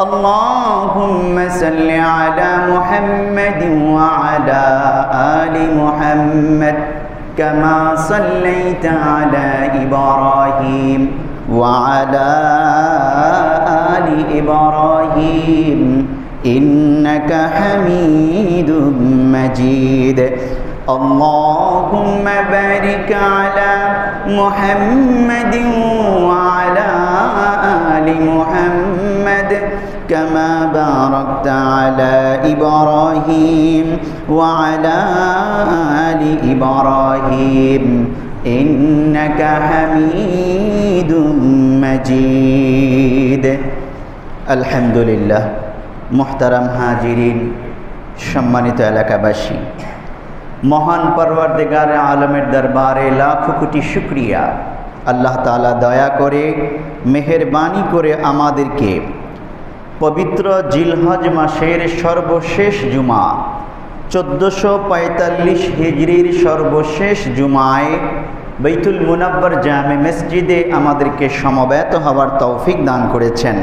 اللهم صل على محمد وعلى آل محمد كما صليت على إبراهيم وعلى آل إبراهيم إنك حميد مجيد اللهم بارك على محمد وعلى آل محمد كما باركت على إبراهيم وعلى آل إبراهيم إنك حميد مجيد الحمد لله محترم হাজিরিন সম্মানিত এলাকাবাসী মহান পরওয়ারদিগার আলমের দরবারে লাখো কোটি শুকরিয়া আল্লাহ তাআলা দয়া করে মেহেরবানি করে আমাদেরকে পবিত্র জিলহজ মাসের সর্বশেষ জুমা 1445 হিজরির সর্বশেষ জুমায় বাইতুল মুনাব্বার জামে মসজিদে আমাদেরকে সমবেত হওয়ার তৌফিক দান করেছেন।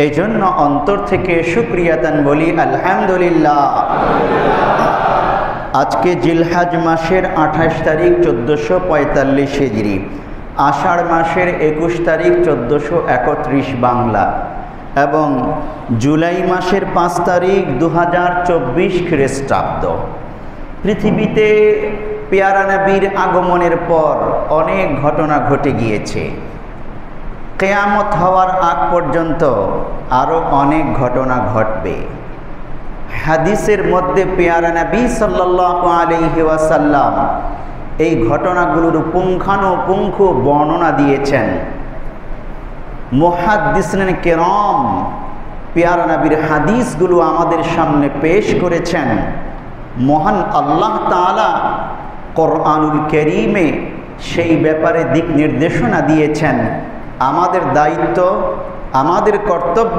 এই জন্য অন্তর থেকে শুকরিয়াতান বলি আলহামদুলিল্লাহ। আজকে জিলহজ মাসের 28 তারিখ 1445 হিজরি, আষাঢ় মাসের 21 তারিখ 1431 বাংলা এবং জুলাই মাসের 5 তারিখ 2024 খ্রিস্টাব্দ। পৃথিবীতে পেয়ারা নবীর আগমনের পর অনেক ঘটনা ঘটে গিয়েছে। কিয়ামত হওয়ার আগ পর্যন্ত আরও অনেক ঘটনা ঘটবে। হাদিসের মধ্যে পেয়ারা নবী সাল্লাল্লাহু আলাইহি ওয়াসাল্লাম এই ঘটনাগুলোর পুঙ্খানুপুঙ্খ বর্ণনা দিয়েছেন। মুহাদ্দিসিন কিরাম পেয়ারা নবীর হাদিসগুলো আমাদের সামনে পেশ করেছেন। মহান আল্লাহ তাআলা কোরআনুল কারীমে সেই ব্যাপারে দিক নির্দেশনা দিয়েছেন। আমাদের দায়িত্ব, আমাদের কর্তব্য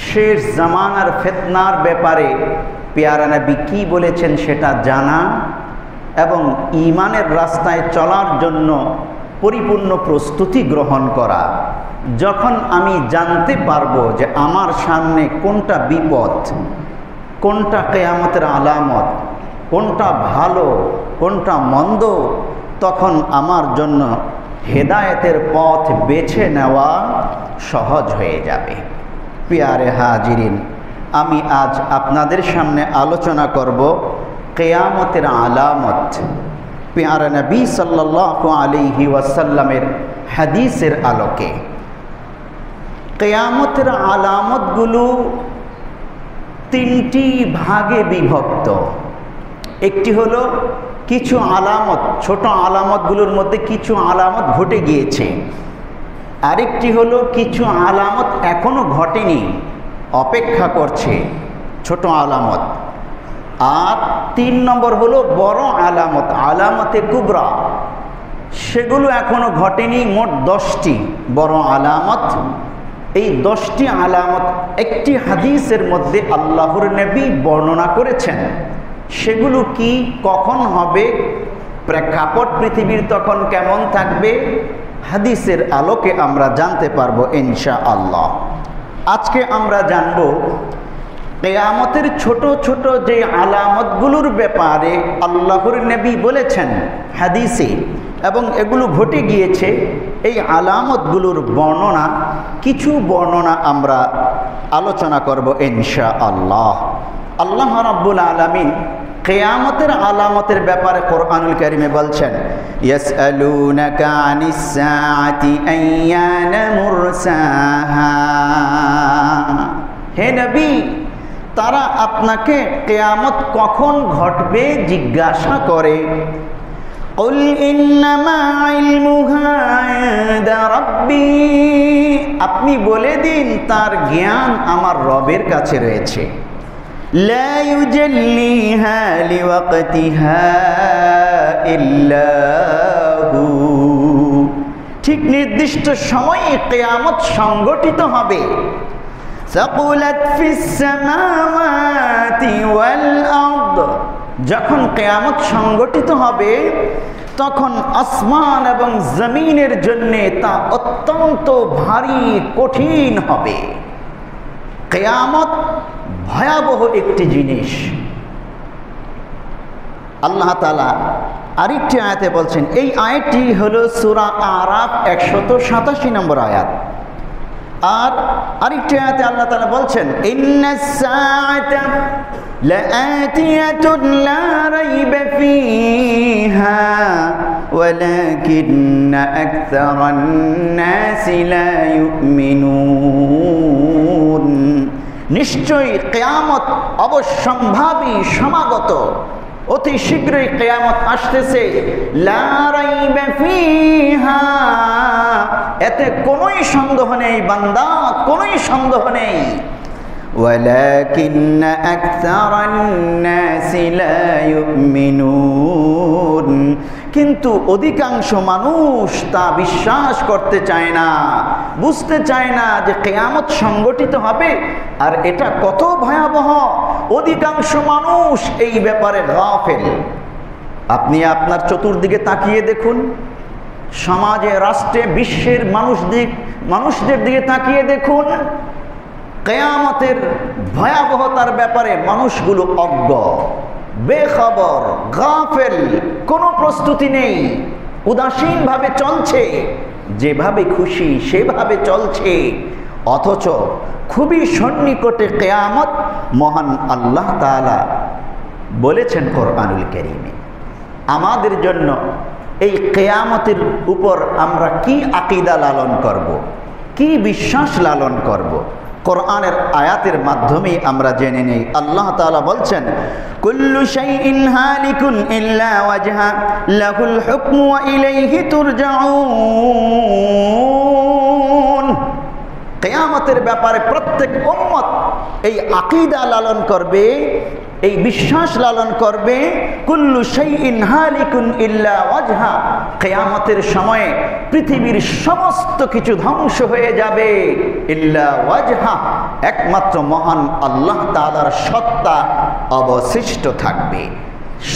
শেষ জামানার ফিতনার ব্যাপারে পেয়ারা নবী কী বলেছেন সেটা জানা এবং ঈমানের রাস্তায় চলার জন্য পরিপূর্ণ প্রস্তুতি গ্রহণ করা। যখন আমি জানতে পারবো যে আমার সামনে কোনটা বিপদ, কোনটা কিয়ামতের আলামত, কোনটা ভালো, কোনটা মন্দ, তখন আমার জন্য হেদায়েতের পথ বেছে নেওয়া সহজ হয়ে যাবে। প্রিয় হাজিরিন, আমি আজ আপনাদের সামনে আলোচনা করব কিয়ামতের আলামত। পেয়ারা নবী সাল্লাল্লাহু আলাইহি ওয়াসাল্লামের হাদিসের আলোকে কিয়ামতের আলামতগুলো 3টি ভাগে বিভক্ত। একটি হলো কিছু আলামত, ছোট আলামতগুলোর মধ্যে কিছু আলামত ঘটে গিয়েছে। আরেকটি হলো কিছু আলামত এখনো ঘটেনি, অপেক্ষা করছে, ছোট আলামত। আর 3 নম্বর হলো বড় আলামত, আলামতে কুবরা, সেগুলো এখনো ঘটেনি। মোট 10টি বড় আলামত। এই 10টি আলামত একটি হাদিসের মধ্যে আল্লাহর নবী বর্ণনা করেছেন। সেগুলো কি, কখন হবে, প্রেক্ষাপট পৃথিবীর তখন কেমন থাকবে, হাদিসের আলোকে আমরা জানতে পারবো ইনশাআল্লাহ। আজকে আমরা জানব কিয়ামতের ছোট ছোট যে আলামতগুলোর ব্যাপারে আল্লাহর নবী বলেছেন হাদিসে এবং এগুলো ঘটে গিয়েছে। এই আলামতগুলোর বর্ণনা, কিছু বর্ণনা আমরা আলোচনা করব ইনশাআল্লাহ। আল্লাহ রাব্বুল আলামিন কিয়ামতের আলামতের ব্যাপারে কোরআনুল কারীমে বলছেন, ইয়াসআলুনাকা আনিস সাআতি আইয়ানা মুরসাহা। হে নবী, তারা আপনাকে কিয়ামত কখন ঘটবে জিজ্ঞাসা করে। কুল ইন্নামা ইলমুহা ইনদা রাব্বি, আপনি বলে দিন তার জ্ঞান আমার রবের কাছে রয়েছে। লা ইউজাল্লিহা লিওয়াক্তিহা ইল্লা হু, ঠিক নির্দিষ্ট সময়ে কিয়ামত সংগঠিত হবে। সাকুলাত ফিস সামাওয়াতি ওয়াল আরদ, যখন কিয়ামত সংগঠিত হবে তখন আসমান এবং জমিনের জন্য তা অত্যন্ত ভারী কঠিন হবে। কিয়ামত ভয়াবহ একটি জিনিস। আল্লাহ তাআলা আরেকটি আয়াতে বলছেন, এই আয়াতটি হলো সূরা আরাফ 187 নম্বর আয়াত। আর আরেকটি আয়াতে আল্লাহ তাআলা বলছেন, ইন্নাস সাআতা লাআতিয়াতুন লা রাইবা ফীহা ওয়ালাকিন্না আকসারান নাসি লা ইউমিনুন। নিশ্চয়ই কিয়ামত অবশ্যম্ভাবী, সমাগত, অতি শীঘ্রই কিয়ামত আসতেছে। লা রাইবা ফীহা, এতে কোনোই সন্দেহ নেই বান্দা, কোনোই সন্দেহ নেই। ওয়ালাকিন্না আকসারান নাসি লা ইউমিনুন, কিন্তু অধিকাংশ মানুষ তা বিশ্বাস করতে চায় না, বুঝতে চায় না যে কিয়ামত সংগঠিত হবে আর এটা কত ভয়াবহ। অধিকাংশ মানুষ এই ব্যাপারে গাফেল। আপনি আপনার চতুর্দিকে তাকিয়ে দেখুন, সমাজে, রাষ্ট্রে, বিশ্বের মানুষদের দিকে তাকিয়ে দেখুন, কিয়ামতের ভয়াবহতার ব্যাপারে মানুষগুলো অজ্ঞ, বেখবর, গাফেল, কোনো প্রস্তুতি নেই, উদাসীনভাবে চলছে, যেভাবে খুশি সেভাবে চলছে। অথচ খুবই সন্নিকটে কিয়ামত মহান আল্লাহ তাআলা বলেছেন কোরআনুল কারীমে। আমাদের জন্য এই কিয়ামতের উপর আমরা কি আকীদা লালন করব, কি বিশ্বাস লালন করব, কোরআনের আয়াতের মাধ্যমে আমরা জেনে নেই। আল্লাহ তাআলা বলছেন, কুল্লু শাইইন হালিকুন ইল্লা ওয়াজহা লাহুল হুকমু ওয়া ইলাইহি তুরজাউন। কিয়ামতের ব্যাপারে প্রত্যেক উম্মত এই আকীদা লালন করবে, এই বিশ্বাস লালন করবে। কুল্লু শাইইন হালিকুন ইল্লা ওয়াজহা, কিয়ামতের সময়ে পৃথিবীর সমস্ত কিছু ধ্বংস হয়ে যাবে। ইল্লা ওয়াজহা, একমাত্র মহান আল্লাহ তাআলার সত্তা অবশিষ্ট থাকবে,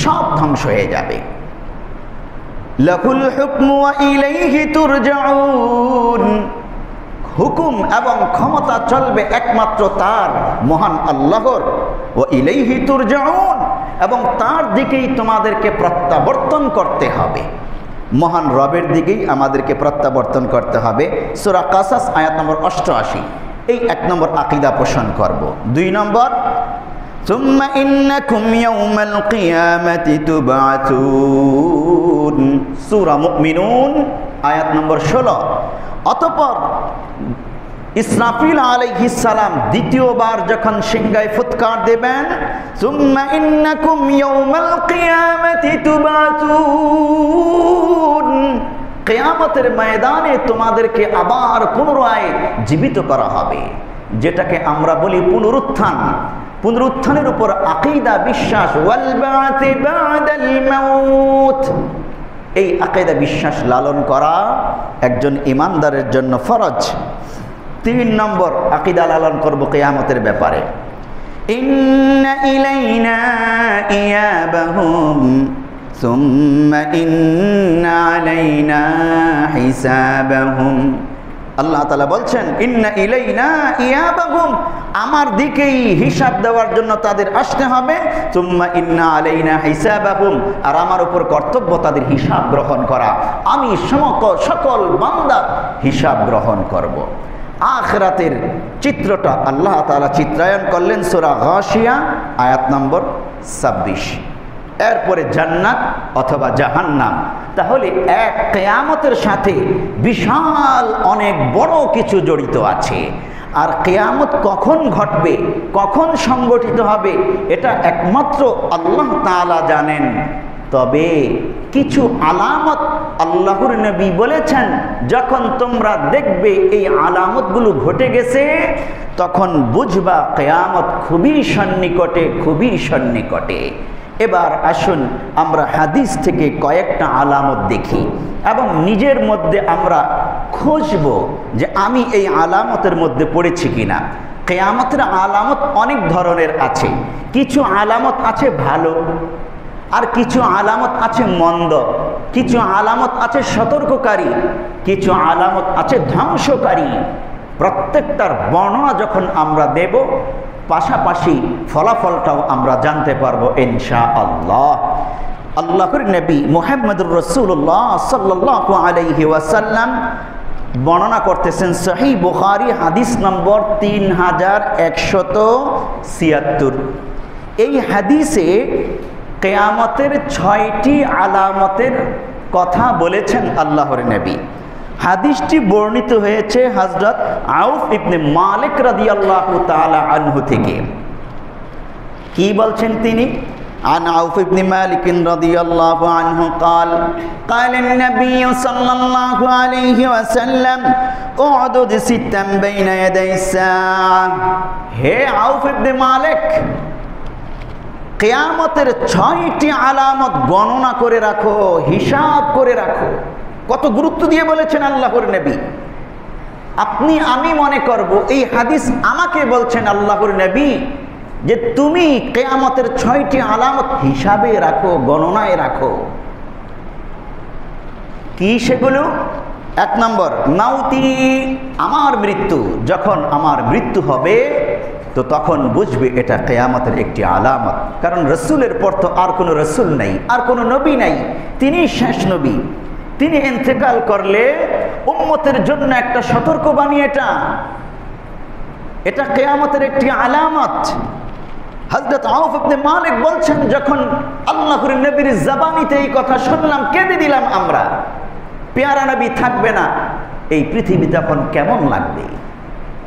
সব ধ্বংস হয়ে যাবে। লাহুল হুকমু ওয়া ইলাইহি তুরজাউন, হুকুম এবং ক্ষমতা চলবে একমাত্র তার, মহান আল্লাহর। ওয়া ইলাইহি তুরজাউন, এবং তার দিকেই তোমাদেরকে প্রত্যাবর্তন করতে হবে, মহান রবের দিকেই আমাদেরকে প্রত্যাবর্তন করতে হবে। সূরা কাসাস আয়াত নম্বর 88, এই 1 নম্বর আকীদা পোষণ করব। 2 নম্বর, সুম্মা ইন্নাকুম ইয়াউমাল কিয়ামাতি তুবআতুন, সূরা মুমিনুন আয়াত নম্বর 16। অতঃপর ইসরাফিল আলাইহিস সালাম দ্বিতীয়বার যখন সিংহায় ফুৎকার দেবেন, সুম্মা ইন্নাকুম ইয়াউমাল কিয়ামাতি তুবআতুন, কিয়ামতের ময়দানে তোমাদেরকে আবার পুনরায় জীবিত করা হবে, যেটাকে আমরা বলি পুনরুত্থান। পুনরুত্থানের উপর আকীদা, বিশ্বাস, ওয়াল বা'থি বা'দাল মাউত, এই আকীদা বিশ্বাস লালন করা একজন ঈমানদারের জন্য ফরজ। 3 নম্বর আকীদা লালন করব কিয়ামতের ব্যাপারে, ইন্না ইলাইনা ইয়াবাহুম সুম্মা ইন্না আলাইনা হিসাবাহুম। আল্লাহ তাআলা বলছেন, ইন্না ইলাইনা ইয়াবাহুম, আমার দিকেই হিসাব দেওয়ার জন্য তাদের আসতে হবে। সুম্মা ইন্না আলাইনা হিসাবাহুম, আর আমার উপর কর্তব্য তাদের হিসাব গ্রহণ করা। আমি সকল বান্দার হিসাব গ্রহণ করব। আখিরাতের চিত্রটা আল্লাহ তাআলা চিত্রায়ন করলেন সূরা গাশিয়া আয়াত নম্বর 26। এরপরে জান্নাত অথবা জাহান্নাম। তাহলে এক কিয়ামতের সাথে বিশাল অনেক বড় কিছু জড়িত আছে। আর কিয়ামত কখন ঘটবে, কখন সংগঠিত হবে, এটা একমাত্র আল্লাহ তাআলা জানেন। তবে কিছু আলামত আল্লাহর নবী বলেছেন, যখন তোমরা দেখবে এই আলামতগুলো ঘটে গেছে, তখন বুঝবা কিয়ামত খুবই সন্নিকটে, খুবই সন্নিকটে। এবার আসুন আমরা হাদিস থেকে কয়েকটা আলামত দেখি এবং নিজের মধ্যে আমরা খুঁজব যে আমি এই আলামতের মধ্যে পড়েছি কিনা। কিয়ামতের আলামত অনেক ধরনের আছে। কিছু আলামত আছে ভালো, আর কিছু আলামত আছে মন্দ, কিছু আলামত আছে সতর্ককারী, কিছু আলামত আছে ধ্বংসকারী। প্রত্যেকটার বর্ণনা যখন আমরা দেব, পাশাপাশি ফলাফলটাও আমরা জানতে পারবো ইনশাআল্লাহ। আল্লাহর নবী মুহাম্মদুর রাসূলুল্লাহ সাল্লাল্লাহু আলাইহি ওয়াসাল্লাম বর্ণনা করতেছেন সহিহ বুখারী হাদিস নম্বর 3176। এই হাদিসে কিয়ামতের 6টি আলামতের কথা বলেছেন আল্লাহর নবী। হাদিসটি বর্ণিত হয়েছে হযরত আউফ ইবনে মালিক রাদিয়াল্লাহু তাআলা আনহু থেকে। কি বলছেন তিনি? عن عوف بن مالك رضي الله عنه قال قال النبي صلى الله عليه وسلم اعدد ستا بين يدي الساعة। হে আউফ ইবনে মালিক, কিয়ামতের 6টি আলামত গণনা করে রাখো, হিসাব করে রাখো। কত গুরুত্ব দিয়ে বলেছেন আল্লাহর নবী। আপনি আমি মনে করব এই হাদিস আমাকে বলছেন আল্লাহর নবী যে তুমি কিয়ামতের 6টি আলামত হিসাবে রাখো, গণনায় রাখো। কি সেগুলো? 1 নম্বর মাউতি, আমার মৃত্যু। যখন আমার মৃত্যু হবে তো তখন বুঝবে এটা কিয়ামতের একটি আলামত। কারণ রসুলের পর তো আর কোনো রসুল নাই, আর কোনো নবী নাই, তিনি শেষ নবী। তিনি ইন্তেকাল করলে উম্মতের জন্য একটা সতর্কবাণী। এটা কিয়ামতের একটি আলামত। হযরত আউফ ইবনে মালিক বলছেন, যখন আল্লাহর নবীর জবানিতে এই কথা শুনলাম, কেঁদে দিলাম আমরা। পেয়ারা নবী থাকবে না, এই পৃথিবী তখন কেমন লাগবে,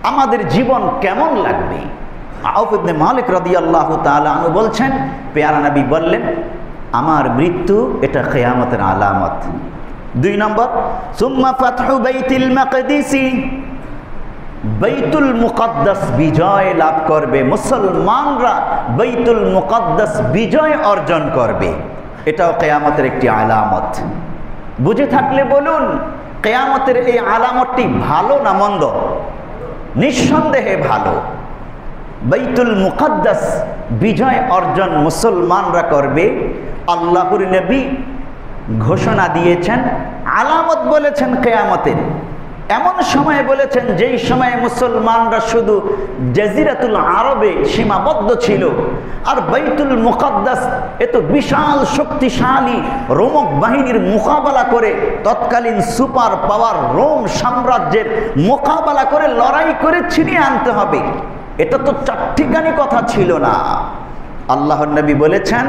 আমাদের জীবন কেমন লাগবে। আউফ ইবনে মালিক রাদিয়াল্লাহু তাআলা আনহু বলছেন, পেয়ারা নবী বললেন আমার মৃত্যু এটা কিয়ামতের আলামত। 2 নম্বর সুম্মা ফাতহু বাইতুল মাকদিস, বাইতুল মুকদ্দাস বিজয় লাভ করবে, মুসলমানরা বাইতুল মুকদ্দাস বিজয় অর্জন করবে। এটাও কিয়ামতের একটি আলামত। বুঝে থাকলে বলুন, কিয়ামতের এই আলামতটি ভালো না মন্দ? নিঃসন্দেহে ভালো। বাইতুল মুকদ্দাস বিজয় অর্জন মুসলমানরা করবে। আল্লাহর নবী ঘোষণা দিয়েছেন, আলামত বলেছেন কিয়ামতের। এমন সময়ে বলেছেন যেই সময়ে মুসলমানরা শুধু জাজিরাতুল আরবে সীমাবদ্ধ ছিল, আর বাইতুল মুকদ্দাস এত বিশাল শক্তিশালী রোমক বাহিনীর মোকাবেলা করে, তৎকালীন সুপার পাওয়ার রোম সাম্রাজ্যের মোকাবেলা করে লড়াই করে ছিনিয়ে আনতে হবে। এটা তো চারটিখানি কথা ছিল না। আল্লাহর নবী বলেছেন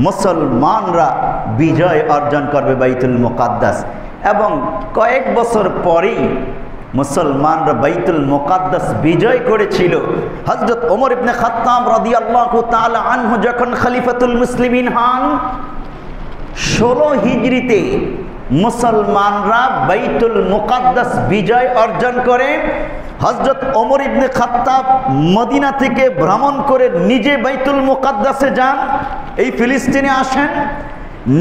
মুসলমানরা বিজয় অর্জন করবে বাইতুল মুকদ্দাস। এবং কয়েক বছর পরেই মুসলমানরা বাইতুল মুকদ্দাস বিজয় করেছিল। হযরত ওমর ইবনে খাত্তাব রাদিয়াল্লাহু তাআলা আনহু যখন খলিফাতুল মুসলিমিন হন, 16 হিজরিতে মুসলমানরা বাইতুল মুকদ্দাস বিজয় অর্জন করে। হযরত ওমর ইবনে খাত্তাব মদিনা থেকে ভ্রমণ করে নিজে বাইতুল মুকদ্দাসে যান, এই ফিলিস্তিনে আসেন,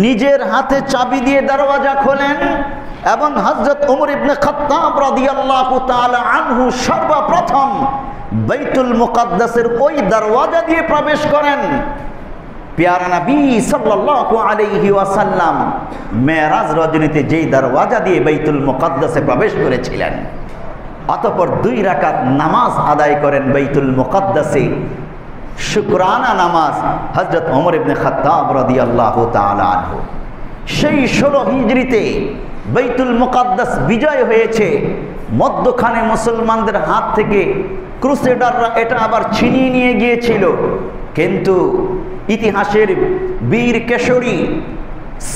নিজের হাতে চাবি দিয়ে দরওয়াজা খোলেন এবং হযরত ওমর ইবনে খাত্তাব রাদিয়াল্লাহু তাআলা আনহু সর্বপ্রথম বাইতুল মুকদ্দাসের ওই দরওয়াজা দিয়ে প্রবেশ করেন। প্যারা নবী সাল্লাল্লাহু আলাইহি ওয়াসাল্লাম মেরাজ রজনীতে যেই দরওয়াজা দিয়ে বাইতুল মুকদ্দাসে প্রবেশ করেছিলেন, অতঃপর 2 রাকাত নামাজ আদায় করেন বাইতুল মুকদ্দাসে, শুকরানা নামাজ। হযরত ওমর ইবনে খাত্তাব রাদিয়াল্লাহু তাআলা আনহু সেই 16 হিজরিতে বাইতুল মুকদ্দাস বিজয় হয়েছে। মধ্যখানে মুসলমানদের হাত থেকে ক্রুসেডাররা এটা আবার ছিনিয়ে নিয়ে গিয়েছিল, কিন্তু ইতিহাসের বীর কেশরী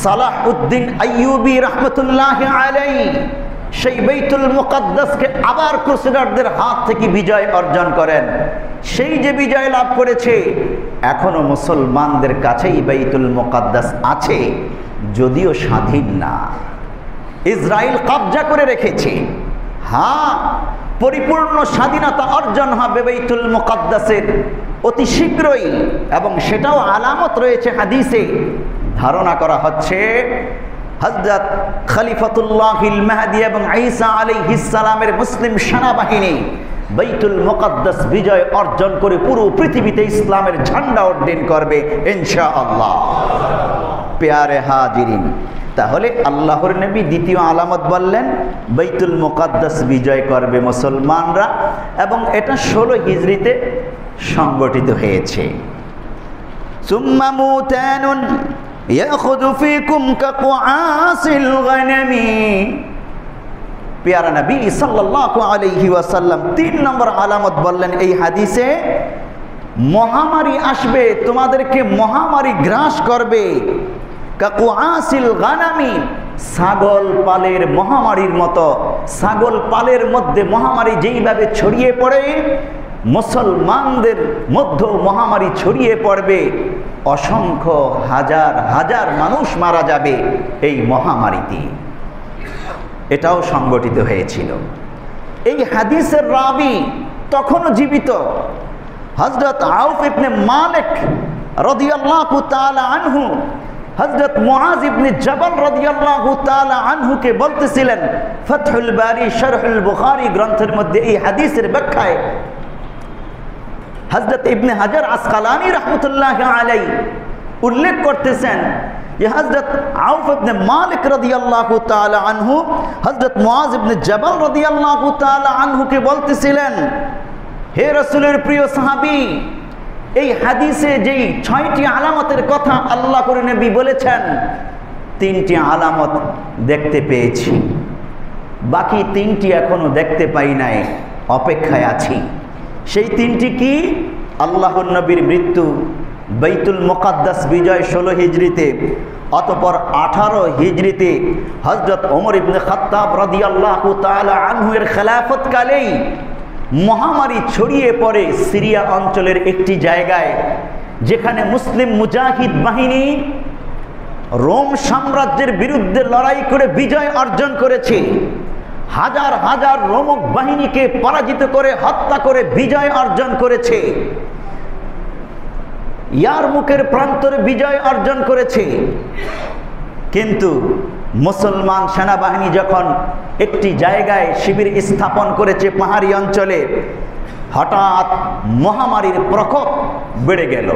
সালাহউদ্দিন আইয়ুবী রাহমাতুল্লাহি আলাইহি সেই বাইতুল মুকদ্দাসকে আবার ক্রুসেডারদের হাত থেকে বিজয় অর্জন করেন। সেই যে বিজয় লাভ করেছে, এখনো মুসলমানদের কাছেই বাইতুল মুকদ্দাস আছে, যদিও স্বাধীন না, ইসরায়েল কবজা করে রেখেছে। হ্যাঁ, পরিপূর্ণ স্বাধীনতা অর্জন হবে বাইতুল মুকদ্দাসের অতি শীঘ্রই, এবং সেটাও আলামত রয়েছে হাদিসে। ধারণা করা হচ্ছে হযরত খলিফাতুল্লাহিল মাহদী এবং ঈসা আলাইহিস সালামের মুসলিম সেনাবাহিনী বাইতুল মুকদ্দাস বিজয় অর্জন করে পুরো পৃথিবীতে ইসলামের ঝান্ডা উড্ডীন করবে ইনশাআল্লাহ। প্যারে হাজিরিন, তাহলে আল্লাহর নবী দ্বিতীয় আলামত বললেন বাইতুল মুকাদ্দাস বিজয় করবে মুসলমানরা, এবং এটা 16 হিজরিতে সংগঠিত হয়েছে। সুম্মা মুতানুন ইয়াখুযু ফীকুম কাকুআসিল গানামি। পেয়ারা নবী সাল্লাল্লাহু আলাইহি ওয়াসাল্লাম 3 নম্বর আলামত বললেন এই হাদিসে, মহামারী আসবে, তোমাদেরকে মহামারী গ্রাস করবে। কাকুআসিল গানামি, ছাগল পালের মহামারীর মতো। ছাগল পালের মধ্যে মহামারী যেইভাবে ছড়িয়ে পড়ে, মুসলমানদের মধ্যেও মহামারী ছড়িয়ে পড়বে, অসংখ্য হাজার হাজার মানুষ মারা যাবে এই মহামারীতে। এটাও সংগঠিত হয়েছিল। এই হাদিসের রাবি তখনও জীবিত হযরত আউফ ইবনে মালিক রাদিয়াল্লাহু তাআলা আনহু হযরত মুআজ ইবনে জাবাল রাদিয়াল্লাহু তাআলা আনহুকে বলতেছিলেন, ফাতহুল বারি শারহুল বুখারী গ্রন্থের মধ্যে এই হাদিসের ব্যাখ্যায় হযরত ইবনে হাজার আসকালানী রাহমাতুল্লাহি আলাইহি উল্লেখ করতেছেন যে হযরত আউফ ইবনে মালিক রাদিয়াল্লাহু তাআলা আনহু হযরত মুআজ ইবনে জাবাল রাদিয়াল্লাহু তাআলা আনহুকে বলতেছিলেন, হে রাসূলের প্রিয় সাহাবী, এই হাদিসে যেই 6টি আলামতের কথা আল্লাহর নবী বলেছেন, 3টি আলামত দেখতে পেয়েছি, বাকি 3টি এখনো দেখতে পাই নাই, অপেক্ষায় আছি। সেই 3টি কি? আল্লাহর নবীর মৃত্যু, বাইতুল মুকাদ্দাস বিজয় 16 হিজরিতে, অতঃপর 18 হিজরিতে হযরত ওমর ইবনে খাত্তাব রাদিয়াল্লাহু তাআলা আনহু এর খেলাফতকালেই মহামারী ছড়িয়ে পড়ে সিরিয়া অঞ্চলের একটি জায়গায়, যেখানে মুসলিম মুজাহিদ বাহিনী রোম সাম্রাজ্যের বিরুদ্ধে লড়াই করে বিজয় অর্জন করেছে। হাজার হাজার রোমক বাহিনীকে পরাজিত করে হত্যা করে বিজয় অর্জন করেছে। ইয়ারমুকের প্রান্তরে বিজয় অর্জন করেছে। কিন্তু মুসলমান সেনাবাহিনী যখন একটি জায়গায় শিবির স্থাপন করেছে পাহাড়ি অঞ্চলে, হঠাৎ মহামারীর প্রকোপ বেড়ে গেল।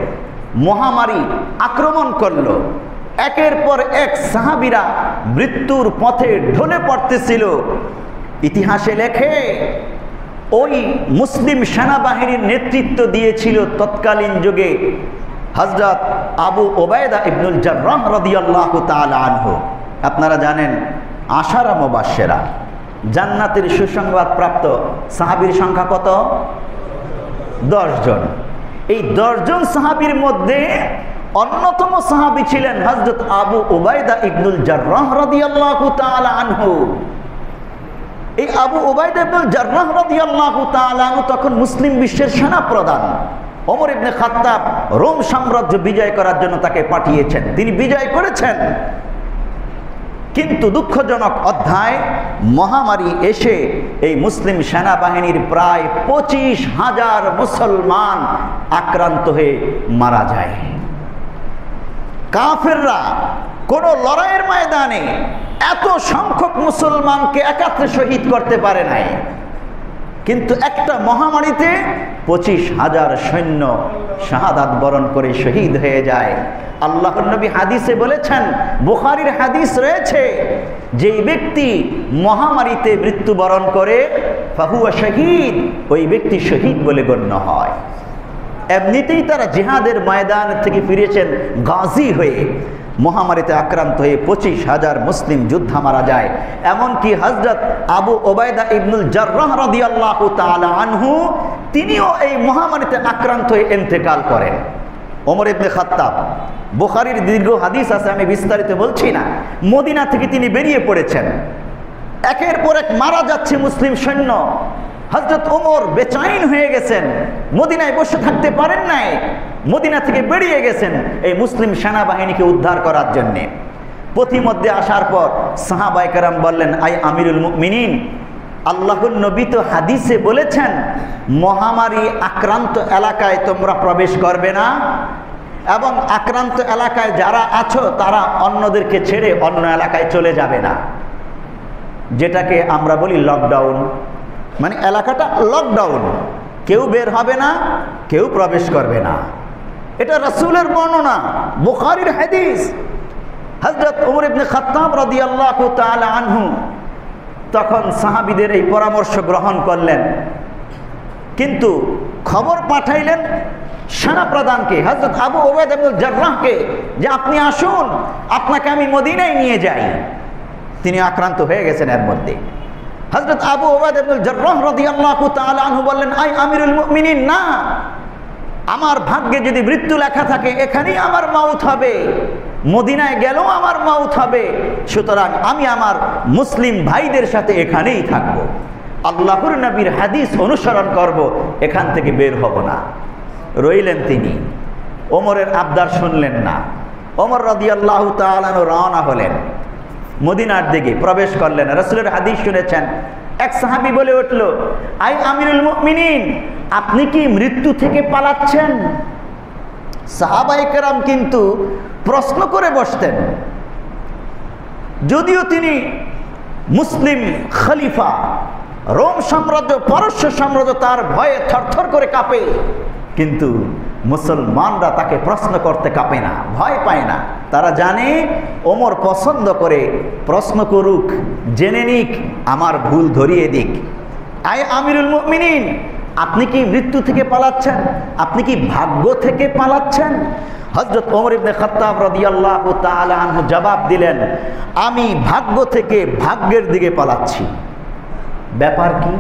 মহামারী আক্রমণ করল। একের পর এক সাহাবীরা মৃত্যুর পথে ঢলে পড়তেছিল। ইতিহাসে লেখে, ওই মুসলিম সেনাবাহিনীর নেতৃত্ব দিয়েছিল তৎকালীন যুগে হযরত আবু ওবায়দা ইবনুল জাররাহ রাদিয়াল্লাহু তাআলা আনহু। আপনারা জানেন, আশারা মুবাশশিরা, জান্নাতের সুসংবাদ প্রাপ্ত সাহাবীর সংখ্যা কত? 10 জন। এই 10 জন সাহাবীর মধ্যে অন্যতম সাহাবী ছিলেন হযরত আবু ওবায়দা ইবনুল জাররাহ রাদিয়াল্লাহু তাআলা আনহু। এই আবু ওবায়দা ইবনুল জাররাহ রাদিয়াল্লাহু তাআলা আনহু তখন মুসলিম বিশ্বের সেনাপ্রধান। ওমর ইবনে খাত্তাব রোম সাম্রাজ্য বিজয় করার জন্য তাকে পাঠিয়েছেন। তিনি বিজয় করেছেন, কিন্তু দুঃখজনক অধ্যায়, মহামারী এসে এই মুসলিম সেনাবাহিনীর প্রায় 25,000 মুসলমান আক্রান্ত হয়ে মারা যায়। কাফেররা কোন লড়াইয়ের ময়দানে এত সংখ্যক মুসলমানকে একাত্রে শহীদ করতে পারে নাই, কিন্তু একটা মহামারীতে 25,000 সৈন্য শাহাদাত বরণ করে শহীদ হয়ে যায়। আল্লাহর নবী হাদিসে বলেছেন, বুখারীর হাদিস রয়েছে, যেই ব্যক্তি মহামারীতে মৃত্যুবরণ করে ফাহুয়া শহীদ, ওই ব্যক্তি শহীদ বলে গণ্য হয়। এমনিতেই তারা জিহাদের ময়দান থেকে ফিরেছেন গাজী হয়ে। মহামারীতে আক্রান্ত হয়ে 25,000 মুসলিম যোদ্ধা মারা যায়। এমনকি হযরত আবু ওবায়দা ইবনুল জাররাহ রাদিয়াল্লাহু তাআলা আনহু, তিনিও এই মহামারীতে আক্রান্ত হয়ে ইন্তেকাল করেন। ওমর ইবনে খাত্তাব, বুখারীর দীর্ঘ হাদিস আছে, আমি বিস্তারিত বলছি না। মদিনা থেকে তিনি বেরিয়ে পড়েছেন। একের পর এক মারা যাচ্ছে মুসলিম সৈন্য। হযরত ওমর বেচাইন হয়ে গেছেন, মদিনায় বসে থাকতে পারেন নাই, মদিনা থেকে বেরিয়ে গেছেন এই মুসলিম সেনাবাহিনীকে উদ্ধার করার জন্য। পথিমধ্যে আসার পর সাহাবায়ে কেরাম বললেন, আই আমিরুল মুমিনিন, আল্লাহর নবী তো হাদিসে বলেছেন মহামারী আক্রান্ত এলাকায় তোমরা প্রবেশ করবে না, এবং আক্রান্ত এলাকায় যারা আছো তারা অন্যদেরকে ছেড়ে অন্য এলাকায় চলে যাবে না, যেটাকে আমরা বলি লকডাউন। মানে এলাকাটা লকডাউন, কেউ বের হবে না, কেউ প্রবেশ করবে না। এটা রাসূলের বর্ণনা, বুখারীর হাদিস। হযরত ওমর ইবনে খাত্তাব রাদিয়াল্লাহু তাআলা আনহু তখন সাহাবীদের এই পরামর্শ গ্রহণ করলেন, কিন্তু খবর পাঠাইলেন সেনাপ্রধানকে হযরত আবু উবাইদা ইবনুল জাররাহকে যে আপনি আসুন, আপনাকে আমি মদিনায় নিয়ে যাই। তিনি আক্রান্ত হয়ে গেছেন এর মধ্যে। হযরত আবু উবাইদা ইবনুল জাররাহ রাদিয়াল্লাহু তাআলা আনহু বললেন, আই আমিরুল মুমিনিন, না, আমার ভাগ্যে যদি মৃত্যু লেখা থাকে এখানেই আমার মাউত হবে, মদিনায় গেলেও আমার মাউত হবে, সুতরাং আমি আমার মুসলিম ভাইদের সাথে এখানেই থাকব, আল্লাহর নবীর হাদিস অনুসরণ করব, এখান থেকে বের হব না। রইলেন তিনি। ওমরের আবদার শুনলেন না। ওমর রাদিয়াল্লাহু তাআলা আনহু রওনা হলেন, মদিনার দিকে প্রবেশ করলেন। রাসূলের হাদিস শুনেছেন। এক সাহাবী বলে উঠল, আই আমিরুল মুমিনিন, আপনি কি মৃত্যু থেকে পালাচ্ছেন? সাহাবায়ে কেরাম কিন্তু প্রশ্ন করে বসতেন, যদিও তিনি মুসলিম খলিফা, রোম সাম্রাজ্য, পারস্য সাম্রাজ্য তার ভয়ে থরথর করে কাঁপে, কিন্তু মুসলমানরা তাকে প্রশ্ন করতে কাঁপে না, ভয় পায় না। তারা জানে ওমর পছন্দ করে, প্রশ্ন করুক, জেনে নিক, আমার ভুল ধরিয়ে দিক। আই আমিরুল মুমিনিন, আপনি কি মৃত্যু থেকে পালাচ্ছেন? আপনি কি ভাগ্য থেকে পালাচ্ছেন? হযরত ওমর ইবনে খাত্তাব রাদিয়াল্লাহু তাআলা আনহু জবাব দিলেন, আমি ভাগ্য থেকে ভাগ্যের দিকে পালাচ্ছি। ব্যাপার কি?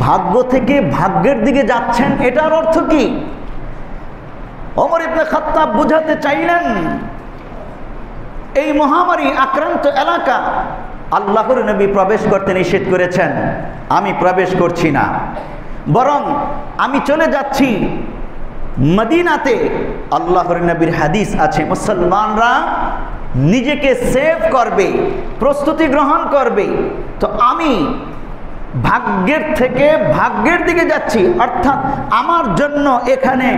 ভাগ্য থেকে ভাগ্যের দিকে যাচ্ছেন, এটার অর্থ কি? ওমর ইবনে খাত্তাব বুঝাতে চাইলেন, এই মহামারী আক্রান্ত এলাকা আল্লাহর নবী প্রবেশ করতে নিষেধ করেছেন, আমি প্রবেশ করছি না, বরং আমি চলে যাচ্ছি মদিনাতে। আল্লাহর নবীর হাদিস আছে, মুসলমানরা নিজেকে সেভ করবে, প্রস্তুতি গ্রহণ করবে। তো আমি ভাগ্যের থেকে ভাগ্যের দিকে যাচ্ছি, অর্থাৎ আমার জন্য এখানে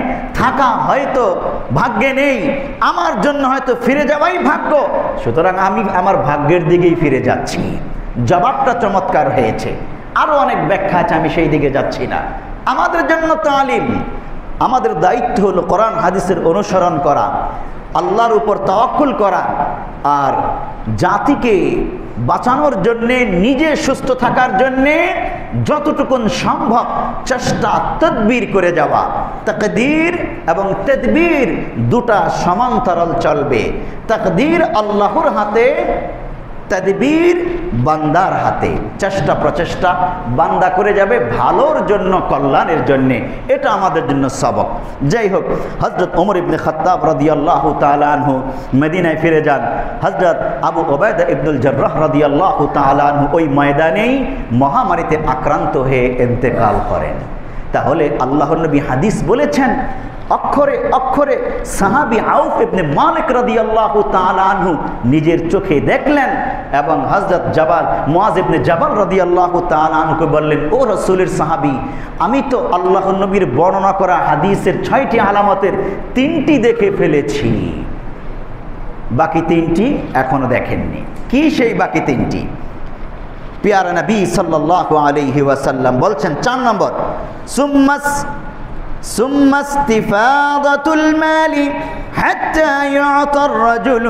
থাকা হয়তো ভাগ্যে নেই, আমার জন্য হয়তো ফিরে যাওয়াই ভাগ্য, সুতরাং আমি আমার ভাগ্যের দিকেই ফিরে যাচ্ছি। জবাবটা চমৎকার হয়েছে। আরও অনেক ব্যাখ্যা আছে, আমি সেই দিকে যাচ্ছি না। আমাদের জন্য তালিম, আমাদের দায়িত্ব হলো কোরআন হাদিসের অনুসরণ করা, আল্লাহর উপর তাওয়াক্কুল করা, আর জাতিকে বাঁচানোর জন্যে, নিজে সুস্থ থাকার জন্যে যতটুকুন সম্ভব চেষ্টা তদবির করে যাওয়া। তাকদীর এবং তদবির দুটা সমান্তরাল চলবে। তাকদীর আল্লাহর হাতে, তদবির বান্দার হাতে। চেষ্টা প্রচেষ্টা বান্দা করে যাবে ভালোর জন্য, কল্যাণের জন্যে। এটা আমাদের জন্য সবক। যাই হোক, হযরত ওমর ইবনে খাত্তাব রাদিয়াল্লাহু তাআলা আনহু মদিনায় ফিরে যান। হযরত আবু উবাইদা ইবনুল জাররাহ রাদিয়াল্লাহু তাআলা আনহু ওই ময়দানেই মহামারীতে আক্রান্ত হয়ে ইন্তেকাল করেন। তাহলে আল্লাহর নবী হাদিস বলেছেন, অক্ষরে অক্ষরে সাহাবী আউফ ইবনে মালিক রাদিয়াল্লাহু তাআলা আনহু নিজের চোখে দেখলেন এবং হযরত মুআয ইবনে জাবাল রাদিয়াল্লাহু তাআলা আনহুকে বললেন, ও রাসূলের সাহাবী, আমি তো আল্লাহর নবীর বর্ণনা করা হাদিসের 6টি আলামতের 3টি দেখে ফেলেছি, বাকি 3টি এখনো দেখেননি। কি সেই বাকি 3টি? প্যারা নবী সাল্লাল্লাহু আলাইহি ওয়াসাল্লাম বলছেন, 4 নম্বর, ثم استفاضة المال حتى يعطى الرجل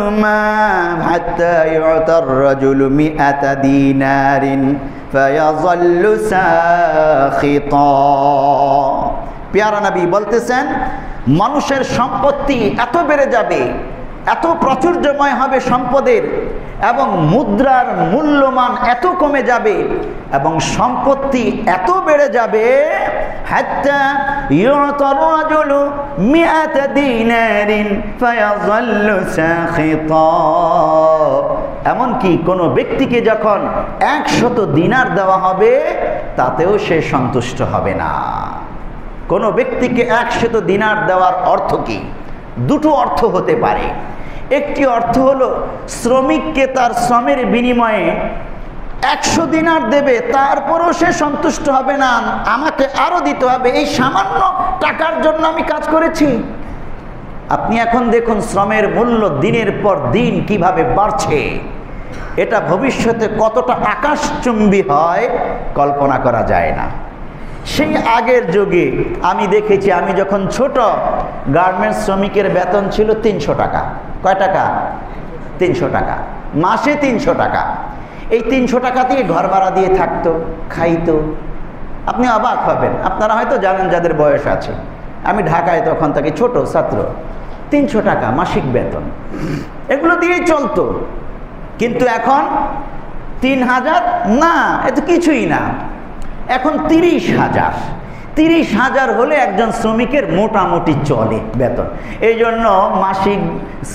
100 دينار فيظل ساخطا। প্যারা নবী বলতেছেন, মানুষের সম্পত্তি এত বেড়ে যাবে, এত প্রাচুর্যময় হবে সম্পদের, এবং মুদ্রার মূল্যমান এত কমে যাবে এবং সম্পত্তি এত বেড়ে যাবে, হাত্তা ইউতার রাজুলু 100 দিনারিন ফায়াযাল্লু সাখিতা। এমনকি কোনো ব্যক্তিকে যখন 100 দিনার দেওয়া হবে তাতেও সে সন্তুষ্ট হবে না। কোনো ব্যক্তিকে 100 দিনার দেওয়ার অর্থ কি? দুটো অর্থ হতে পারে। একটি অর্থ হলো শ্রমিককে তার শ্রমের বিনিময়ে 100 দিনার দেবে, তারপরও সে সন্তুষ্ট হবে না, আমাকে আরো দিতে হবে, এই সামান্য টাকার জন্য আমি কাজ করেছি। আপনি এখন দেখুন শ্রমের মূল্য দিনের পর দিন কিভাবে বাড়ছে, এটা ভবিষ্যতে কতটা আকাশচুম্বী হয় কল্পনা করা যায় না। সেই আগের যুগে আমি দেখেছি, আমি যখন ছোট, গার্মেন্টস শ্রমিকের বেতন ছিল 300 টাকা। কয় টাকা? 300 টাকা, মাসে 300 টাকা। এই 300 টাকা দিয়ে ঘর ভাড়া দিয়ে থাকতো, খাইতো। আপনি অবাক হবেন, আপনারা হয়তো জানেন যাদের বয়স আছে, আমি ঢাকায় তখন থাকি, ছোট ছাত্র, 300 টাকা মাসিক বেতন, এগুলো দিয়েই চলতো। কিন্তু এখন 3000 না, এত কিছুই না, এখন 30,000। 30,000 হলে একজন শ্রমিকের মোটামুটি চলে বেতন। এই জন্য মাসিক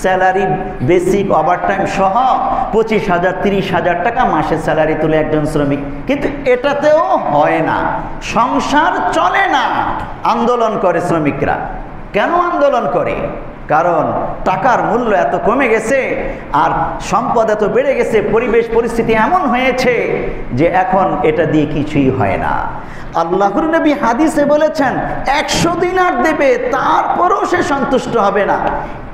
স্যালারি, বেসিক, ওভারটাইম সহ 25,000 30,000 টাকা মাসে স্যালারি তুলে একজন শ্রমিক। কিন্তু এটাতেও হয় না, সংসার চলে না। আন্দোলন করে শ্রমিকরা। কেন আন্দোলন করে? কারণ টাকার মূল্য এত কমে গেছে আর সম্পদ এত বেড়ে গেছে, পরিবেশ পরিস্থিতি এমন হয়েছে যে এখন এটা দিয়ে কিছুই হয় না। আল্লাহর নবী হাদিসে বলেছেন 100 দিনার দেবে, তারপরেও সে সন্তুষ্ট হবে না।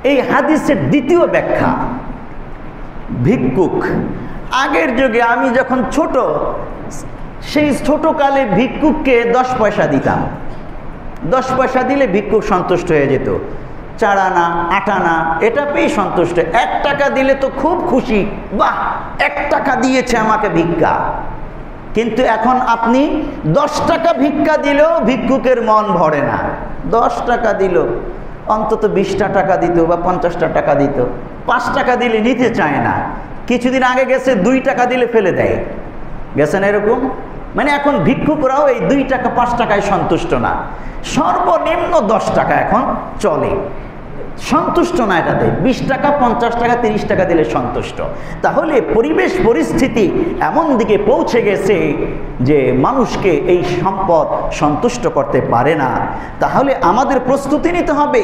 এই হাদিসের দ্বিতীয় ব্যাখ্যা, ভিক্ষুক। আগের যুগে আমি যখন ছোট, সেই ছোটকালে ভিক্ষুককে 10 পয়সা দিতাম। 10 পয়সা দিলে ভিক্ষুক সন্তুষ্ট হয়ে যেত। 4 আনা 8 আনা এটা পেয়ে সন্তুষ্ট। 1 টাকা দিলে তো খুব খুশি, বাহ 1 টাকা দিয়েছে আমাকে ভিক্ষা। কিন্তু এখন আপনি 10 টাকা ভিক্ষা দিলেও ভিক্ষুকের মন ভরে না। 10 টাকা দিল, অন্তত 20টা টাকা দিত বা 50টা টাকা দিত। 5 টাকা দিলে নিতে চায় না। কিছুদিন আগে গেছে 2 টাকা দিলে ফেলে দেয়, গেছেন এরকম? মানে এখন ভিক্ষুকরাও এই 2 টাকা 5 টাকায় সন্তুষ্ট না, সর্বনিম্ন 10 টাকা এখন চলে, সন্তুষ্ট না এটাতে। 20 টাকা 50 টাকা 30 টাকা দিলে সন্তুষ্ট। তাহলে পরিবেশ পরিস্থিতি এমন দিকে পৌঁছে গেছে যে মানুষকে এই সম্পদ সন্তুষ্ট করতে পারে না। তাহলে আমাদের প্রস্তুতি নিতে হবে,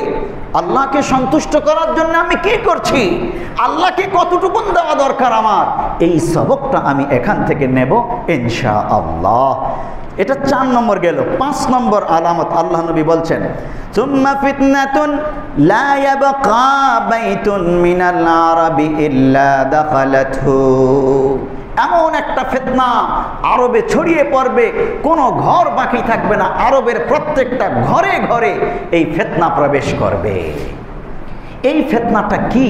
আল্লাহকে সন্তুষ্ট করার জন্য আমি কি করছি, আল্লাহকে কতটুকু দেওয়া দরকার আমার, এই সবকটা আমি এখান থেকে নেব ইনশাআল্লাহ। এটা 4 নম্বর গেল। 5 নম্বর আলামত আল্লাহ নবী বলছেন, সুম্মা ফিতনাতুন লা ইয়াবকা বাইতুন মিনাল আরাবি ইল্লা দাখালাতহু। এমন একটা ফিতনা আরবে ছড়িয়ে পড়বে, কোনো ঘর বাকি থাকবে না, আরবের প্রত্যেকটা ঘরে ঘরে এই ফিতনা প্রবেশ করবে। এই ফিতনাটা কি?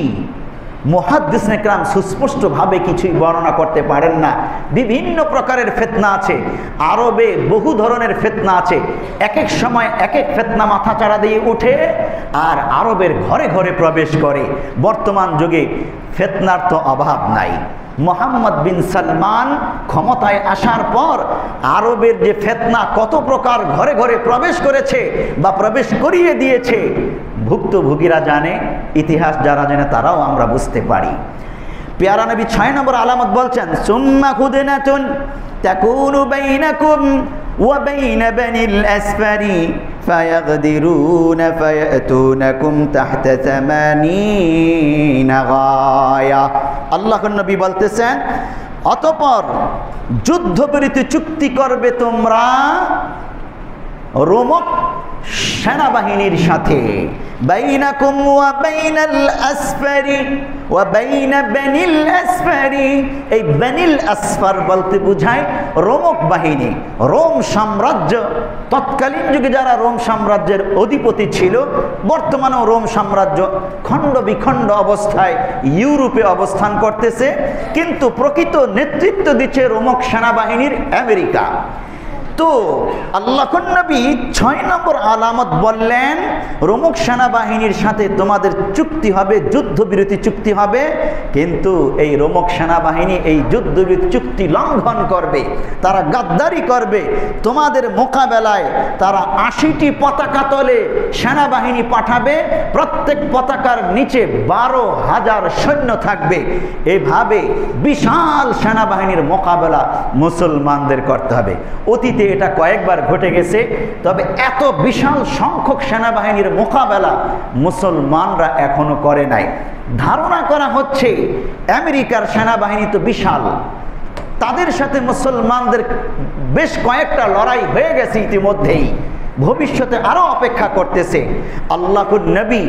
মুহাদ্দিসিনে কেরাম সুস্পষ্টভাবে কিছুই বর্ণনা করতে পারেন না। বিভিন্ন প্রকারের ফিতনা আছে, আরবে বহু ধরনের ফিতনা আছে। এক এক সময় এক এক ফিতনা মাথা চাড়া দিয়ে উঠে আর আরবের ঘরে ঘরে প্রবেশ করে। বর্তমান যুগে ফিতনার তো অভাব নাই। মোহাম্মদ বিন সালমান ক্ষমতায় আসার পর আরবের যে ফিতনা কত প্রকার ঘরে ঘরে প্রবেশ করেছে বা প্রবেশ করিয়ে দিয়েছে, ভুক্তভোগীরা জানে, ইতিহাস যারা জানে তারাও আমরা বুঝতে পারি। পেয়ারা নবী 6 নম্বর আলামত বলছেন, সুম্মা খুদনাতুন তাকুনু বাইনাকুম ওয়া বাইনা বানিল আসফারি ফায়াগদিরুনা ফায়াতুনাকুম তাহতা 80 গায়া। আল্লাহর নবী বলতেছেন, অতঃপর যুদ্ধবিরতি চুক্তি করবে তোমরা রোমক সেনাবাহিনীর সাথে। বাইনাকুম ওয়া বাইনাল আসফারি ওয়া বাইনা বানিল আসফারি। এই বানিল আসফার বলতে বোঝায় রোমক বাহিনী, রোম সাম্রাজ্য। তৎকালীন যুগে যারা রোম সাম্রাজ্যের অধিপতি ছিল, বর্তমানেও রোম সাম্রাজ্য খণ্ড বিখণ্ড অবস্থায় ইউরোপে অবস্থান করতেছে, কিন্তু প্রকৃত নেতৃত্ব দিচ্ছে রোমক সেনাবাহিনীর আমেরিকা। তো আল্লাহর নবী 6 নম্বর আলামত বললেন, রোমক সেনাবাহিনীর সাথে তোমাদের চুক্তি হবে, যুদ্ধবিরতি চুক্তি হবে, কিন্তু এই রোমক সেনাবাহিনী এই যুদ্ধবিরতি চুক্তি লঙ্ঘন করবে, তারা গাদ্দারি করবে। তোমাদের মোকাবেলায় তারা 80টি পতাকা তলে সেনাবাহিনী পাঠাবে, প্রত্যেক পতাকার নিচে 12,000 সৈন্য থাকবে। এভাবে বিশাল সেনাবাহিনীর মোকাবেলা মুসলমানদের করতে হবে। অতীতে এটা কয়েকবার ঘটে গেছে, তবে এত বিশাল সংখ্যক সেনাবাহিনীর মোকাবেলা মুসলমানরা এখনো করে নাই। ধারণা করা হচ্ছে আমেরিকার সেনাবাহিনী তো বিশাল, তাদের সাথে মুসলমানদের বেশ কয়েকটা লড়াই হয়ে গেছে ইতিমধ্যেই, ভবিষ্যতে আরো অপেক্ষা করতেছে। আল্লাহর নবী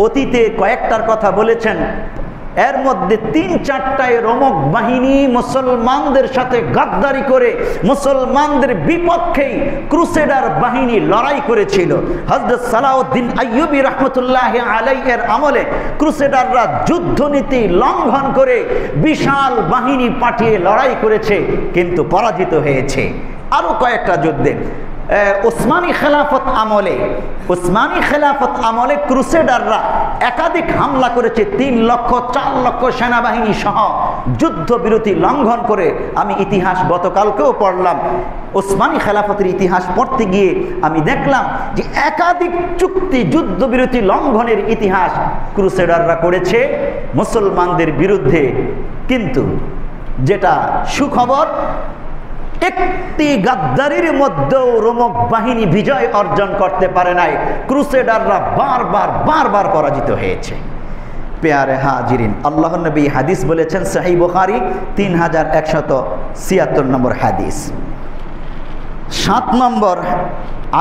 অতীতে কয়েকটার কথা বলেছেন, এর মধ্যে ৩-৪টায় রোমক বাহিনী মুসলমানদের সাথে গাদ্দারি করে মুসলমানদের বিপক্ষেই ক্রুসেডার বাহিনী লড়াই করেছিল। হযরত সালাউদ্দিন আইয়ুবী রাহমাতুল্লাহি আলাইহির আমলে ক্রুসেডাররা যুদ্ধনীতি লঙ্ঘন করে বিশাল বাহিনী পাঠিয়ে লড়াই করেছে, কিন্তু পরাজিত হয়েছে। আরো কয়েকটা যুদ্ধে উসমানী খেলাফত আমলে ক্রুসেডাররা একাধিক হামলা করেছে। ৩ লক্ষ ৪ লক্ষ সেনাবাহিনী সহ যুদ্ধবিরতি লঙ্ঘন করে। আমি ইতিহাস গতকালকেও পড়লাম, উসমানী খেলাফতের ইতিহাস পড়তে গিয়ে আমি দেখলাম যে একাধিক চুক্তি যুদ্ধবিরতি লঙ্ঘনের ইতিহাস ক্রুসেডাররা করেছে মুসলমানদের বিরুদ্ধে। কিন্তু যেটা সুখবর, একটি গাদ্দারির মধ্যেও রোমক বাহিনী বিজয় অর্জন করতে পারে নাই। ক্রুসেডাররা বারবার পরাজিত হয়েছে। পেয়ারে হাজিরিন, আল্লাহর নবী হাদিস বলেছেন, সহিহ বুখারী 3176 নম্বর হাদিস। 7 নম্বর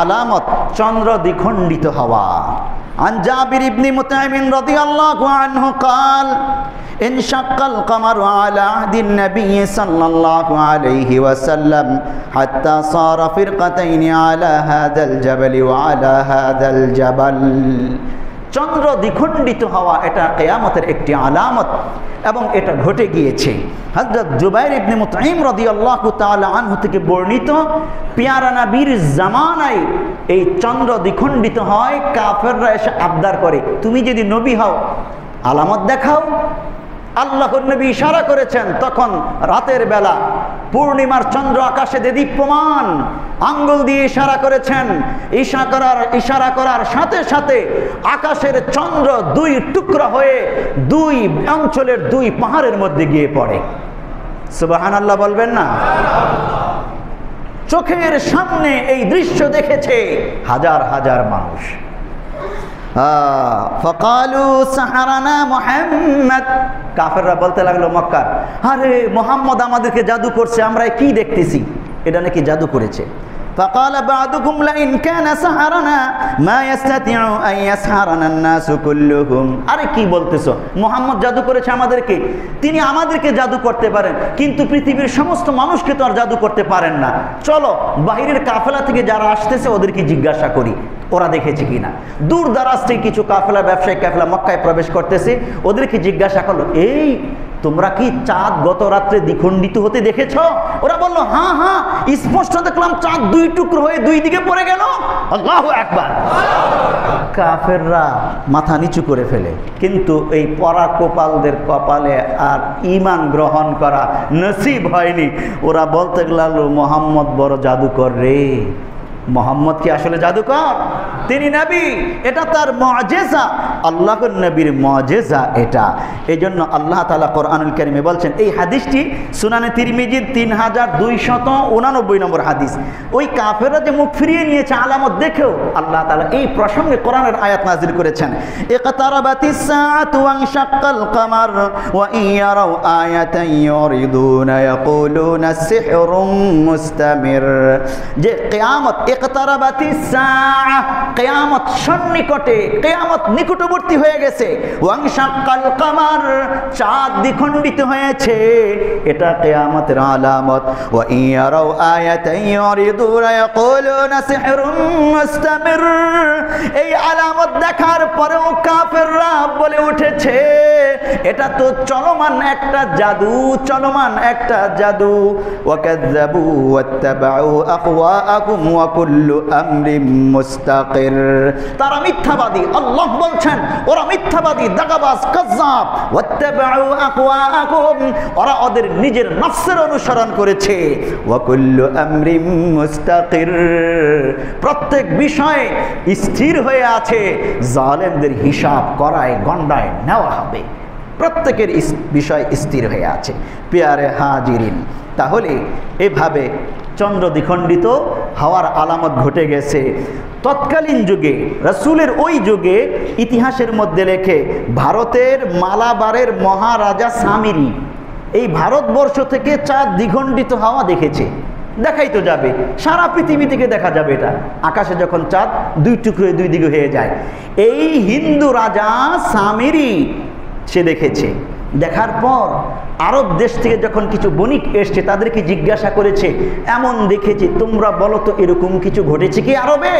আলামত চন্দ্র দ্বিখণ্ডিত হওয়া। আন জাবির ইবনে মুতাইম রাদিয়াল্লাহু আনহু قال انشق القمر على عهد النبي صلى الله عليه وسلم حتى صار فرقتين على هذا الجبل وعلى هذا الجبل। চন্দ্র দ্বিখণ্ডিত হওয়া এটা কিয়ামতের একটি আলামত এবং এটা ঘটে গিয়েছে। হযরত জুবাইর ইবনে মুতাইম রাদিয়াল্লাহু তাআলা আনহু থেকে বর্ণিত, পেয়ারা নবীর জামানায় এই চন্দ্র দ্বিখণ্ডিত হয়। কাফেররা এসে আবদার করে, তুমি যদি নবী হও আলামত দেখাও। আল্লাহর নবী ইশারা করেছেন, তখন রাতের বেলা পূর্ণিমার চন্দ্র আকাশে দেদীপ্যমান, আঙ্গুল দিয়ে ইশারা করেছেন। ইশারা করার সাথে সাথে আকাশের চন্দ্র 2 টুকরা হয়ে 2 অঞ্চলের 2 পাহাড়ের মধ্যে গিয়ে পড়ে। সুবহানাল্লাহ বলবেন না? চোখের সামনে এই দৃশ্য দেখেছে হাজার হাজার মানুষ। ফাকালু সাহারানা মুহাম্মদ, কাফেররা বলতে লাগলো মক্কার, আরে মুহাম্মদ আমাদেরকে জাদু করছে, আমরা কি দেখতেছি, এটা নাকি জাদু করেছে। ফাকালা বা'দুকুম লা ইন কানা সাহারানা মা ইস্তাতিউ আন ইয়াসহারানা আন-নাসু কুল্লুহুম। আরে কি বলতেছো, মুহাম্মদ জাদু করেছে আমাদেরকে, তিনি আমাদেরকে জাদু করতে পারেন, কিন্তু পৃথিবীর সমস্ত মানুষকে তো আর জাদু করতে পারেন না। চলো বাহিরের কাফেলা থেকে যারা আসতেছে ওদেরকে জিজ্ঞাসা করি ওরা দেখেছে কিনা। দূর দারাজ থেকে কিছু কাফেলা, ব্যবসায়িক কাফেলা মক্কায় প্রবেশ করতেছে, ওদেরকে জিজ্ঞাসা করলো, এই তোমরা কি চাঁদ গত রাত্রে দ্বিখণ্ডিত হতে দেখেছো? ওরা বললো, হ্যাঁ স্পষ্ট দেখলাম, চাঁদ 2 টুকরো হয়ে 2 দিকে পড়ে গেল। আল্লাহু আকবার। কাফেররা মাথা নিচু করে ফেলে, কিন্তু এই পরা কপালদের কপালে আর ঈমান গ্রহণ করা নসিব হয়নি। ওরা বলতে লাগলো, মুহাম্মদ বড় জাদুকর রে। মোহাম্মদ কি আসলে জাদুকর? তিনি নবী, এটা তার মুআজিজা, আল্লাহর নবীর মুআজিজা এটা। এই জন্য আল্লাহ তাআলা কোরআনুল কারীমে বলছেন, এই হাদিসটি সুনানে তিরমিজির 3289 নম্বর হাদিস। ওই কাফেররা যে মুখ ফিরিয়ে নিয়েছে আলামত দেখেও, আল্লাহ তাআলা এই প্রসঙ্গে কোরআনের আয়াত নাযিল করেছেন, ইকতারাবাতিস সাআতু ওয়ানশাক্কাল কামার ওয়া ইয়ারাউ আয়াতান ইউরিদুনা ইয়াকুলুনা সিহরুম মুস্তামির। যে কিয়ামত, ইকতারাবাতিস সাআ, কিয়ামত সন্নিকটে, কিয়ামত নিকটবর্তী হয়ে গেছে। ওয়ানশাক্কাল কামার, চাঁদ দ্বিখণ্ডিত হয়েছে, এটা কিয়ামতের আলামত। ওয়া ইয়ারাউ আয়াতান ইউরিদুনা ইয়াকুলুনা সিহরুম মুস্তামির। এই আলামত দেখার পরেও কাফেররা বলে উঠেছে, এটা তো চলমান একটা জাদু, চলমান একটা জাদু। ওয়া কাযাবু ওয়াত্তাবাউ আহওয়াআকুম ওয়া কুল্লু আমরিন মুস্তাকির। তারা মিথ্যাবাদী, আল্লাহ বলছেন ওরা মিথ্যাবাদী, দাগাবাজ, কাযযাব। ওয়াত্তাবাউ আহওয়াআকুম, ওরা ওদের নিজের নফসের অনুসরণ করেছে। ওয়া কুল্লু আমরিন মুস্তাকির, প্রত্যেক বিষয়ে স্থির হয়ে আছে, জালেমদের হিসাব করায় গণ্ডায় নেওয়া হবে। প্রত্যেকের বিষয় স্থির হয়ে আছে। পেয়ারে হাজিরিন, তাহলে এভাবে চন্দ্র দ্বিখণ্ডিত হওয়ার আলামত ঘটে গেছে তৎকালীন যুগে। রাসূলের ওই যুগে ইতিহাসের মধ্যে লেখে, ভারতের মালাবারের মহারাজা সামিরি এই ভারতবর্ষ থেকে চাঁদ দ্বিখণ্ডিত হওয়া দেখেছে। দেখাই তো যাবে, সারা পৃথিবী থেকে দেখা যাবে এটা, আকাশে যখন চাঁদ 2 টুকরো 2 দিকে হয়ে যায়। এই হিন্দু রাজা সামিরি সে দেখেছে। দেখার পর আরব দেশ থেকে যখন কিছু বণিক এসছে তাদেরকে জিজ্ঞাসা করেছে, এমন দেখেছি, তোমরা বলো তো এরকম কিছু ঘটেছে কি আরবে?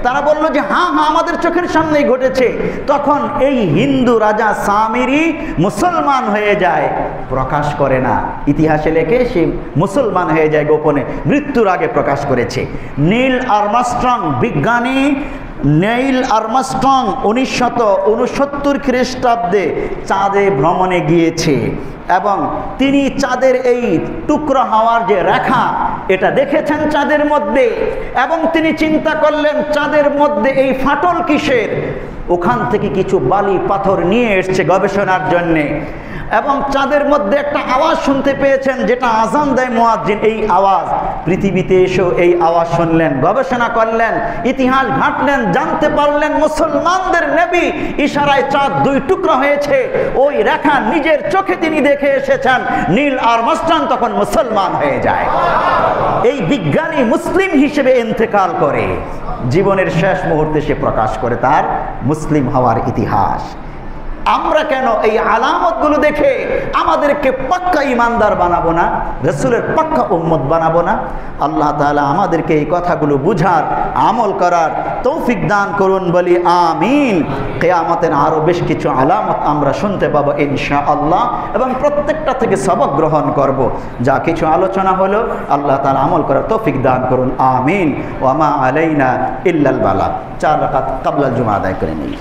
তারা বলল যে হ্যাঁ হ্যাঁ, আমাদের চোখের সামনেই ঘটেছে। তখন এই হিন্দু রাজা সামিরি মুসলমান হয়ে যায়, প্রকাশ করে না, ইতিহাসে লেখে সে মুসলমান হয়ে যায় গোপনে, মৃত্যুর আগে প্রকাশ করেছে। নীল আর্মস্ট্রং বিজ্ঞানী নেইল আর্মস্ট্রং 1969 খ্রিস্টাব্দে চাঁদে ভ্রমণে গিয়েছে এবং তিনি চাঁদের এই টুকরো হওয়ার যে রেখা এটা দেখেছেন চাঁদের মধ্যে, এবং তিনি চিন্তা করলেন চাঁদের মধ্যে এই ফাটল কিসের। ওখান থেকে কিছু বালি পাথর নিয়ে এসছে গবেষণার জন্যে, এবং চাঁদের মধ্যে একটা আওয়াজ শুনতে পেয়েছেন যেটা আজান দেয় মুয়াজ্জিন। এই আওয়াজ, পৃথিবীতে এসেও এই আওয়াজ শুনলেন, গবেষণা করলেন, ইতিহাস ঘাঁটলেন, জানতে পারলেন মুসলমানদের নবী ইশারায় চাঁদ 2 টুকরো হয়েছে। ওই রেখা নিজের চোখে তিনি দেখে এসেছেন। নীল আর্মস্ট্রং তখন মুসলমান হয়ে যায়। এই বিজ্ঞানী মুসলিম হিসেবে ইন্তেকাল করে, জীবনের শেষ মুহূর্তে সে প্রকাশ করে তার মুসলিম হওয়ার ইতিহাস। আমরা কেন এই আলামতগুলো দেখে আমাদেরকে পাক্কা ইমানদার বানাবো না, রাসূলের পাক্কা উম্মত বানাবো না? আল্লাহ তাআলা আমাদেরকে এই কথাগুলো বুঝার, আমল করার তৌফিক দান করুন, বলি আমিন। কিয়ামতের আরও বেশ কিছু আলামত আমরা শুনতে পাবো ইনশাআল্লাহ, এবং প্রত্যেকটা থেকে সবক গ্রহণ করব। যা কিছু আলোচনা হলো আল্লাহ তাআলা আমল করার তৌফিক দান করুন, আমিন। ওয়া মা আলাইনা ইল্লাল বালাগ। 4 রাকাত ক্বাবলাল জুমা আদায় করে নিই।